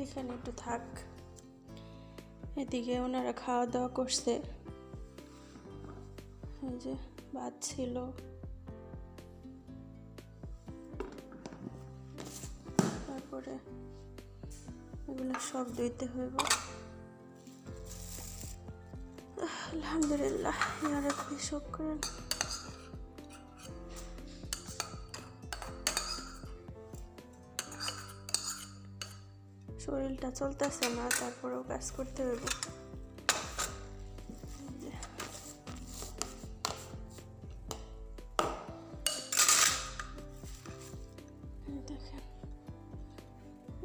এখানে একটু থাক। এদিকে ওনারা খাওয়া দাওয়া করছে, এই যে ভাত ছিল, তারপরে এগুলো সব ধুইতে হইব। আলহামদুলিল্লাহ, ইয়া রাব্বি শুকরান। শরীরটা চলতেছে না, তারপরেও কাজ করতে হইব। দেখেন,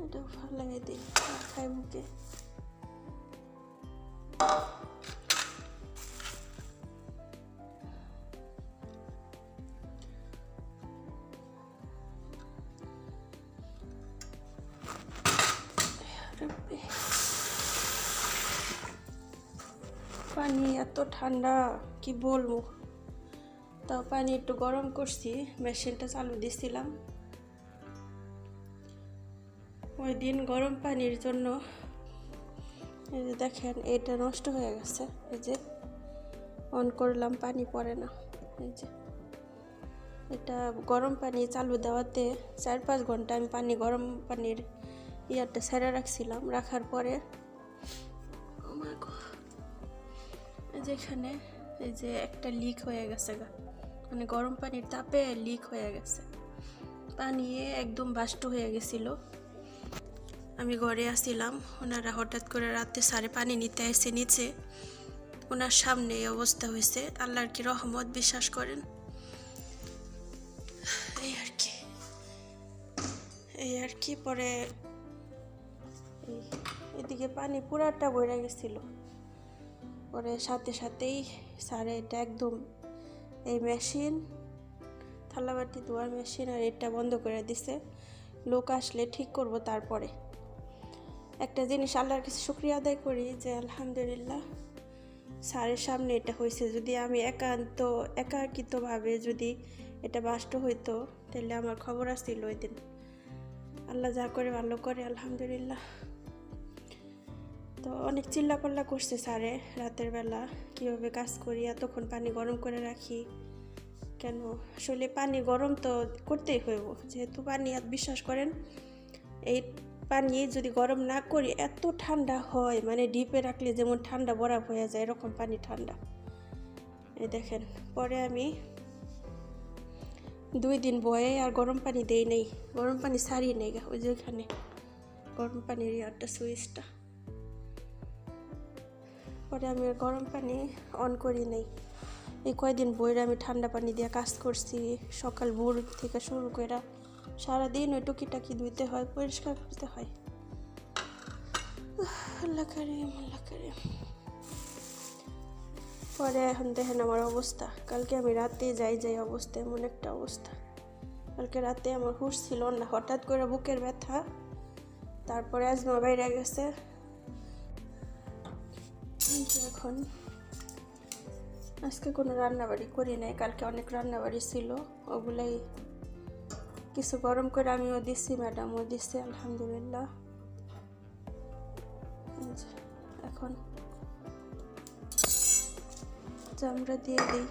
এটাও ফালাই দিই, খাই মুখে। পানি এত ঠান্ডা কি বলবো। তাও পানি একটু গরম করছি, মেশিনটা চালু দিছিলাম। ওই দিন গরম পানির জন্য এই যে দেখেন এটা নষ্ট হয়ে গেছে। এই যে অন করলাম, পানি পড়ে না। এই যে এটা গরম পানি চালু দেওয়াতে 4-5 ঘন্টা আমি গরম পানির ইয়ারটা ছেড়ে রাখছিলাম। রাখার পরে যেখানে এই যে একটা লিক হয়ে গেছে, মানে গরম পানির তাপে লিক হয়ে গেছে। পানি একদম বাষ্প হয়ে গেছিল। আমি ঘরে আসছিলাম, ওনারা হঠাৎ করে রাতে সারে পানি নিতে এসে নিচে, ওনার সামনে এই অবস্থা হয়েছে। আল্লাহর কি রহমত, বিশ্বাস করেন। এই আর কি পরে এদিকে পানি পুরাটা বইরা গেছিল। পরে সাথে সাথেই স্যারে এটা একদম এই মেশিন, থালাবাটি ধোয়ার মেশিন আর এটা বন্ধ করে দিছে। লোক আসলে ঠিক করব। তারপরে একটা জিনিস আল্লাহর কাছে শুকরিয়া আদায় করি যে আলহামদুলিল্লাহ স্যারের সামনে এটা হয়েছে। যদি আমি একাকিতভাবে যদি এটা বাষ্ট হইতো তাহলে আমার খবর আসছিল ওই দিন। আল্লাহ যা করে ভালো করে, আলহামদুলিল্লাহ। তো অনেক চিল্লাপাল্লা করছে স্যারে রাতের বেলা, কীভাবে কাজ করি, এতক্ষণ পানি গরম করে রাখি কেন। আসলে পানি গরম তো করতেই হইব, যেহেতু পানি বিশ্বাস করেন এই পানি যদি গরম না করি এত ঠান্ডা হয়, মানে ডিপে রাখলে যেমন ঠান্ডা বরফ হয়ে যায়, এরকম পানি ঠান্ডা। এই দেখেন, পরে আমি 2 দিন বয়ে আর গরম পানি দেই নেই, গরম পানি ছাড়িয়ে নেই। ওই যে ওইখানে গরম পানির ইয়ারটা সুইচটা, পরে আমি গরম পানি অন করি নেই। এই কয়দিন বইরে আমি ঠান্ডা পানি দিয়ে কাজ করছি। সকাল ভোর থেকে শুরু করে সারাদিন ওই টুকিটাকি ধুইতে হয়, পরিষ্কার করতে হয়। আল্লাহ কারিম, আল্লাহ কারিম। পরে এখন দেখেন আমার অবস্থা। কালকে আমি রাতে যাই অবস্থা, এমন একটা অবস্থা। কালকে রাতে আমার হুঁশ ছিল না, হঠাৎ করে বুকের ব্যথা, তারপরে আজমা বাইরে গেছে। এখন আজকে কোনো রান্নাবাড়ি করি নাই, কালকে অনেক রান্নাবাড়ি ছিল, ওগুলাই কিছু গরম করে আমিও দিচ্ছি, ম্যাডামও দিচ্ছে, আলহামদুলিল্লাহ। এখন চামড়া দিয়ে দিই।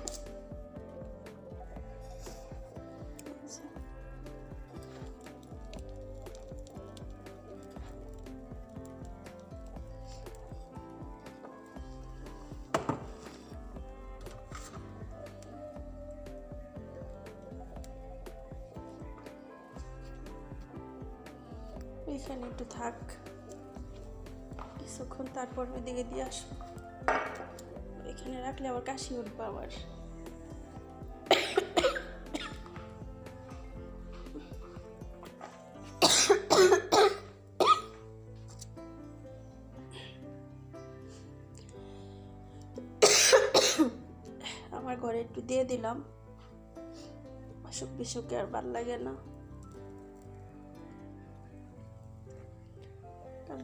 এখানে একটু থাক কিছুক্ষণ, তারপর ওইদিকে দিয়ে আসবো। এখানে রাখলে আবার কাশি উঠবে আবার। আমার ঘরে একটু দিয়ে দিলাম, অসুখ বিসুখে আর ভাল লাগে না।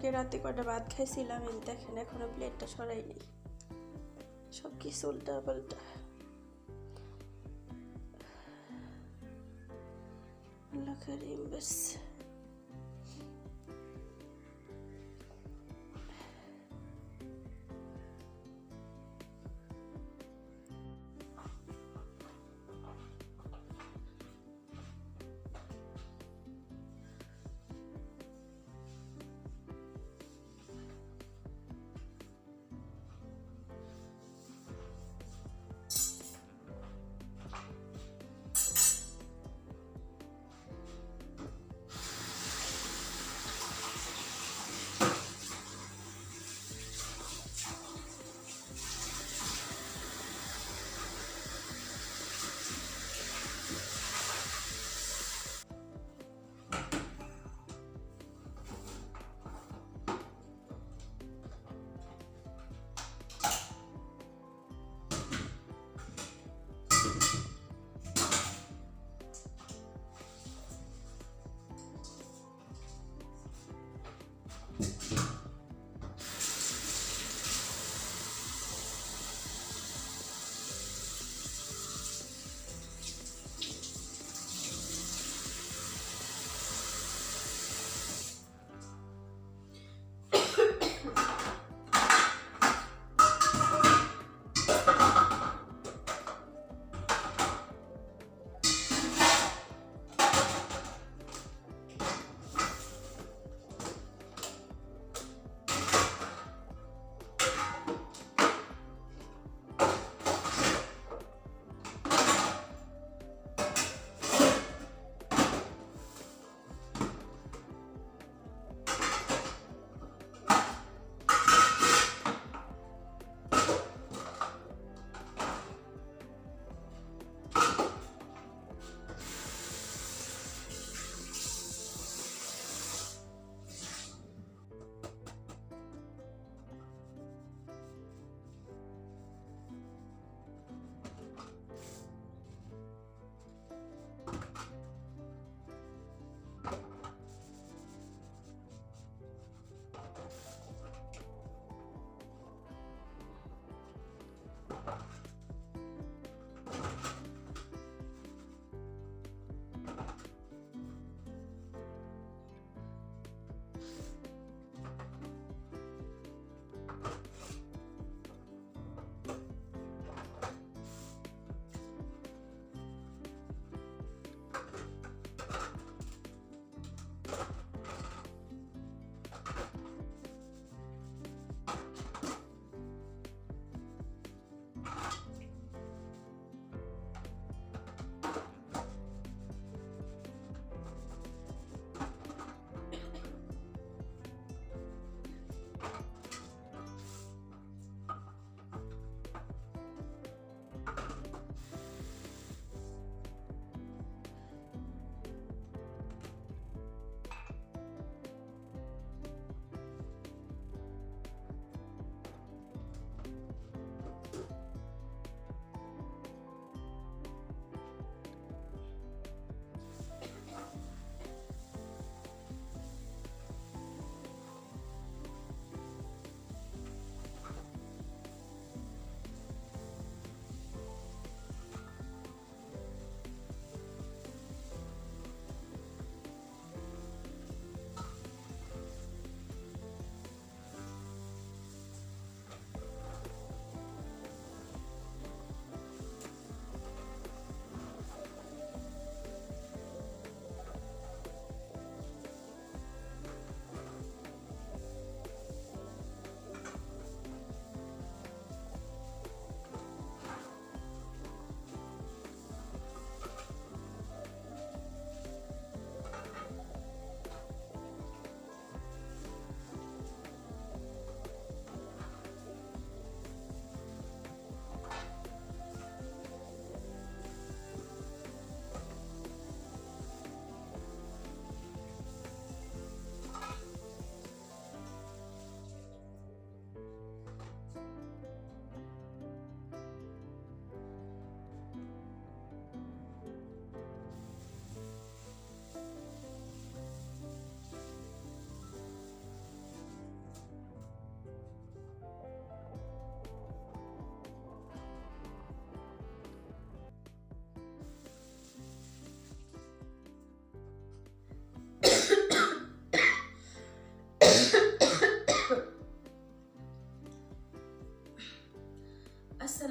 কালকে রাতে কটা ভাত খাইছিলাম, এই দেখেন এখনো প্লেটটা সরাইনি, সব কিছু উল্টা পাল্টা। আল্লাহ করিম বাস।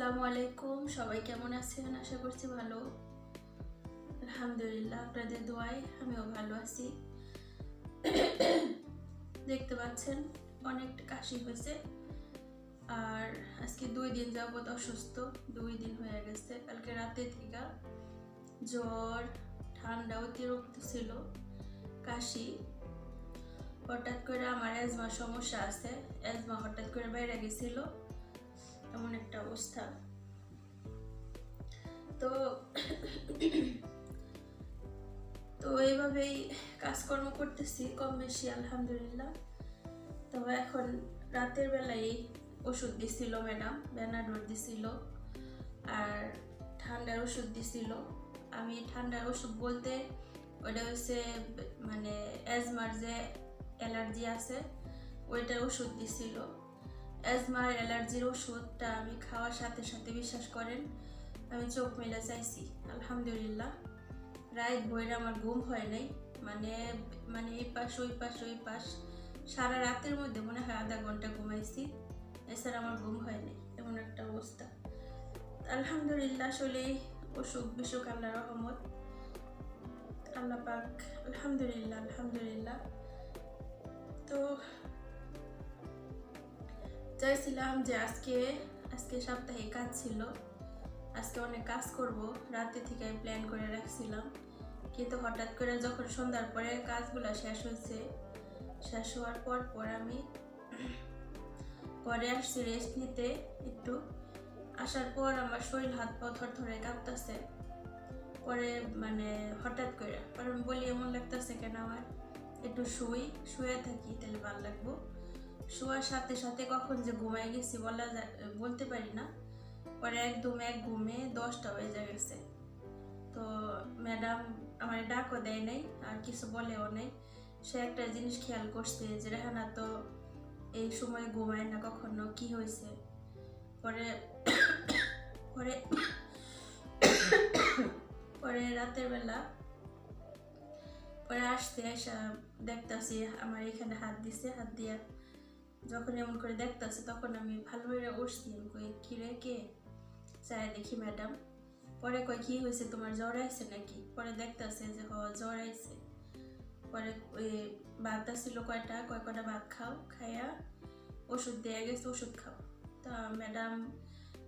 আসসালামু আলাইকুম, সবাই কেমন আছেন? আশা করছি ভালো। আলহামদুলিল্লাহ, আপনাদের দোয়ায় আমিও ভালো আছি। দেখতে পাচ্ছেন অনেকটা কাশি হয়েছে, আর আজকে 2 দিন যাবত অসুস্থ। 2 দিন হয়ে গেছে। কালকে রাতে থেকে জ্বর, ঠান্ডা অতিরিক্ত ছিল, কাশি। হঠাৎ করে আমার অ্যাজমার সমস্যা আছে, অ্যাজমা হঠাৎ করে বাইরে গেছিল, এমন একটা অবস্থা। তো তো এইভাবেই কাজকর্ম করতেছি কম বেশি, আলহামদুলিল্লাহ। তবে এখন রাতের বেলায় ওষুধ দিছিল ম্যাডাম, বেনাডোর দিছিল আর ঠান্ডার ওষুধ দিছিল। আমি ঠান্ডার ওষুধ বলতে ওটা হচ্ছে মানে অ্যাজমার যে অ্যালার্জি আছে ওইটার ওষুধ দিছিল। অ্যাজমার অ্যালার্জির ওষুধটা আমি খাওয়ার সাথে সাথে বিশ্বাস করেন আমি চোখ মেলে চাইছি, আলহামদুলিল্লাহ। রাত ভোরে আমার ঘুম হয় নাই, মানে মানে এই পাশ ওই পাশ ওই পাশ, সারা রাতের মধ্যে মনে হয় আধা ঘন্টা ঘুমাইছি, এছাড়া আমার ঘুম হয় নাই, এমন একটা অবস্থা। আলহামদুলিল্লাহ, আসলে অসুখ বিসুখ আল্লাহর রহমত, আল্লাহ পাক, আলহামদুলিল্লাহ আলহামদুলিল্লাহ। তো চাইছিলাম যে আজকে সাপ্তাহিক কাজ ছিল, আজকে অনেক কাজ করব, রাতে থেকে প্ল্যান করে রাখছিলাম। কিন্তু হঠাৎ করে যখন সন্ধ্যার পরে কাজগুলো শেষ হয়েছে, শেষ হওয়ার পর আমি ঘরে আসছি রেস্ট নিতে একটু। আসার পর আমার শরীর হাত পা থরথরে কাঁপতেছে। পরে মানে হঠাৎ করে পরে আমি বলি এমন লাগতেছে কেন, আমার একটু শুয়ে থাকি তাহলে ভালো লাগবো। শোয়ার সাথে সাথে কখন যে ঘুমাই গেছি বলতে পারি না। পরে একদম এক ঘুমে 10টা বেজে গেছে। তো ম্যাডাম আমার ডাকও দেয় নাই আর কিছু বলেও নাই। সে একটা জিনিস খেয়াল করছে যে রেহানা তো এই সময় ঘুমায় না কখনো, কি হয়েছে। পরে পরে পরে রাতের বেলা পরে আসতে এসে দেখতেছি আমার এখানে হাত দিছে, হাত দিয়া যখন এমন করে দেখতেছে তখন আমি ভালো করে উঠছি, কই কি রে কে, চাই দেখি ম্যাডাম। পরে কয় কি হয়েছে তোমার, জ্বর আইছে নাকি? পরে দেখতেছে যে জ্বর আইছে। পরে ওই ভাত ছিল কয়টা ভাত খাও, খাইয়া ওষুধ দেয়া গেছে, ওষুধ খাও। তা ম্যাডাম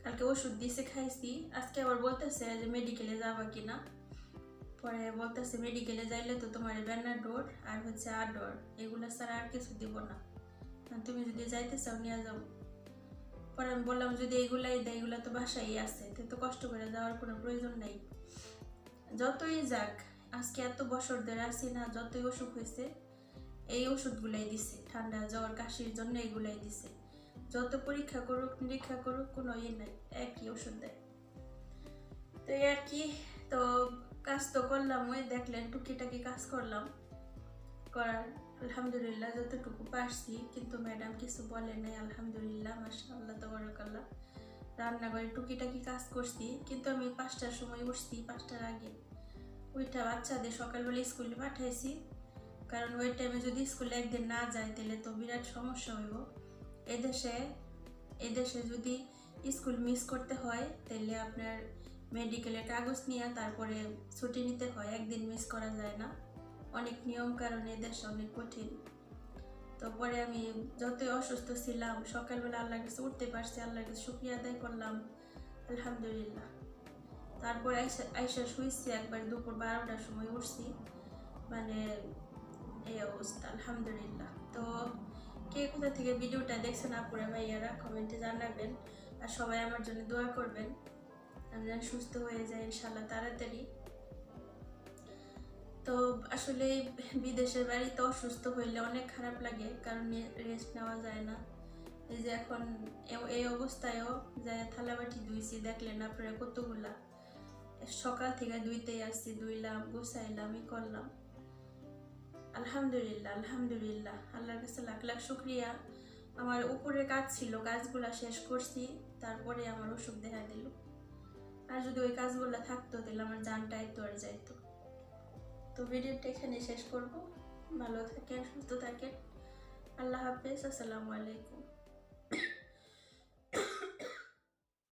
কালকে ওষুধ দিছে, খাইছি। আজকে আবার বলতেছে যে মেডিকেলে যাবা কিনা। পরে বলতেছে মেডিকেলে যাইলে তো তোমার বেনাডোর আর হচ্ছে আডোর এগুলো ছাড়া আর কিছু দিব না, তুমি যদি যাইতে চাও নিয়ে যাও। পরে আমি বললাম যদি এইগুলাই দেয়, এগুলো তো বাসায় আছে, তো কষ্ট করে যাওয়ার কোনো প্রয়োজন নাই। যতই যাক, আজকে এত বছর ধরে আসি না, যতই অসুখ হয়েছে এই ওষুধগুলাই দিছে, ঠান্ডা জ্বর কাশির জন্য এগুলাই দিছে। যত পরীক্ষা করুক নিরীক্ষা করুক কোনো ইয়ে নাই, একই ওষুধ দেয়। তো এই আর কি। তো কাজ তো করলাম, ওই দেখলেন টুকিটাকি কাজ করলাম, করার আলহামদুলিল্লাহ যতটুকু পারছি। কিন্তু ম্যাডাম কিছু বলে নাই, আলহামদুলিল্লাহ মাশাআল্লাহ তাবারাকাল্লাহ। রান্নাঘরে টুকিটাকি কাজ করছি, কিন্তু আমি 5টার সময় উঠছি, 5টার আগে ওইটা বাচ্চাদের সকালবেলা স্কুলে পাঠাইছি। কারণ ওই টাইমে যদি স্কুলে একদিন না যায় তাহলে তো বিরাট সমস্যা হইব। এদেশে যদি স্কুল মিস করতে হয় তাহলে আপনার মেডিকেলের কাগজ নিয়ে তারপরে ছুটি নিতে হয়, একদিন মিস করা যায় না। অনেক নিয়ম কারণ এদেশে অনেক কঠিন। তো পরে আমি যতই অসুস্থ ছিলাম সকালবেলা আল্লাহর কাছে উঠতে পারছি, আল্লাহর কাছে শুকরিয়া আদায় করলাম, আলহামদুলিল্লাহ। তারপর আইসা শুয়েছি একবার, দুপুর 12টার সময় উঠছি, মানে এই অবস্থা, আলহামদুলিল্লাহ। তো কে কোথা থেকে ভিডিওটা দেখছেন আপুরা ভাইয়ারা কমেন্টে জানাবেন, আর সবাই আমার জন্য দোয়া করবেন আমি যেন সুস্থ হয়ে যাই ইনশাল্লাহ তাড়াতাড়ি। তো আসলে বিদেশের বাড়িতে অসুস্থ হইলে অনেক খারাপ লাগে, কারণ রেস্ট নেওয়া যায় না। এই যে এখন এই অবস্থায়ও যে থালাবাটি ধুইছি, দেখলেন আপনারা কতগুলা, সকাল থেকে ধুইতেই আসছি, ধুইলাম গুছাইলাম করলাম। আলহামদুলিল্লাহ আলহামদুলিল্লাহ, আল্লাহর কাছে লাখ লাখ শুকরিয়া। আমার উপরে কাজ ছিল, কাজগুলা শেষ করছি, তারপরে আমার অসুখ দেখা দিল। আর যদি ওই কাজগুলো থাকতো তাহলে আমার জানটা একটু আর যাইতো। তো ভিডিওটা এখানে শেষ করব। ভালো থাকেন, সুস্থ থাকেন, আল্লাহ হাফেজ, আসসালামু আলাইকুম।